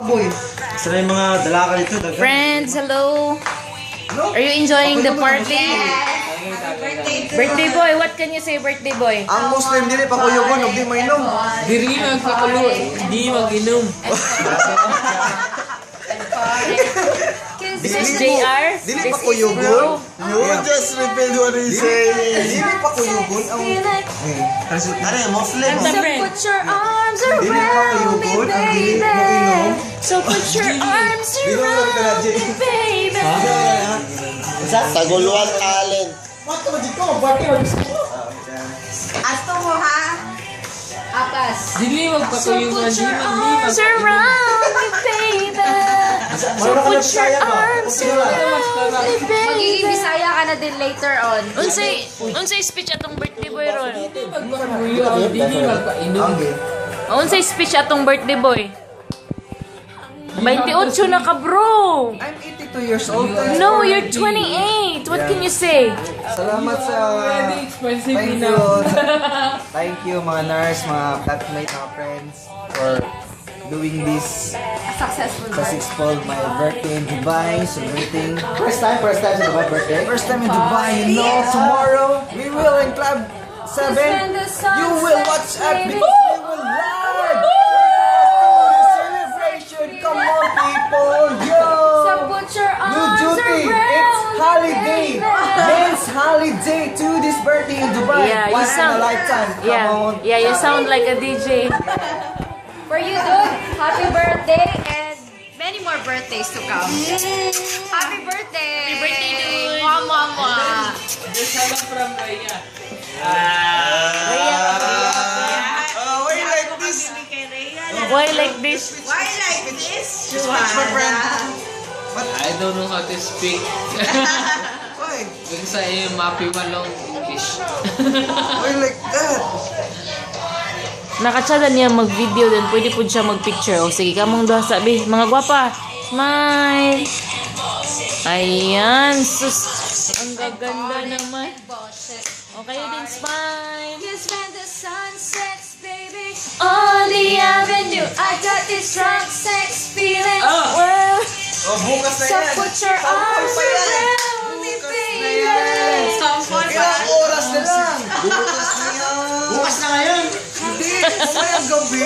Boy, sana yung mga dalaka dito. Friends, hello. Are you enjoying the party? Birthday boy, what can you say, birthday boy? Ang Muslim dili pa kuyugon ug di mainom. Diri magpakulo, di mag-inom. This is JR. Dili pa kuyugon. You just repeat what he say. Dili pa kuyugon ang Ano Muslim? Kanta, friend. Put your arms Dili pa around me, kuyugon ang dili mo baby. inom. So put your arms Dili mo lang around talaga. me, baby. Taguluan talent. Asto mo ha? Apas. Dili So magpakuyungan, put di your mag-inom. arms around me, baby. So put your arms around me, baby. Magiging Bisaya ka na din later on. Unsay speech atong birthday boy ron? Magpakuyo, dili magpainom. Unsay speech atong birthday boy? 28 na ka, bro. I'm 82 years old. No, you're 28. What can you say? Salamat sa Very expensive Thank na. you. Thank you mga nurse, mga flatmate, mga friends for doing this successful my birthday in Dubai, celebrating first time sa Dubai birthday. First time in Dubai, you know, tomorrow we will in Club 7. You will watch at me. We will live. The celebration. Come on, people, yo. So put your New arms duty. It's around holiday. me, baby. Men's holiday to this birthday in Dubai. Yeah, you Once in a sound- lifetime. Come on. Yeah, you sound like a DJ. For you, dude, happy birthday and many more birthdays to come. Happy birthday! Happy birthday, dude! Mwah, mwah, mwah! Salam from Raya. Why you like this? Why like this? Why like this? She's my friend. I don't know how to speak. Why? Kung sa iyo, mapi malong English. Why you like that? Nakatsada niya mag-video din. Pwede po siya mag-picture. O sige, kamong doha sabi. Mga gwapa, smile. Ayan. Sus. Ang gaganda naman. O kayo din, smile. Cause when the sun sets, baby, on the avenue, I got this strong sex feeling. Well, Oh, bukas na so yan. put your arms pa yan. around me, Bukas na baby. yan. Sampol Ilang oras na lang? Bukas na yan. Bukas na ngayon? Hindi, mamayang gabi.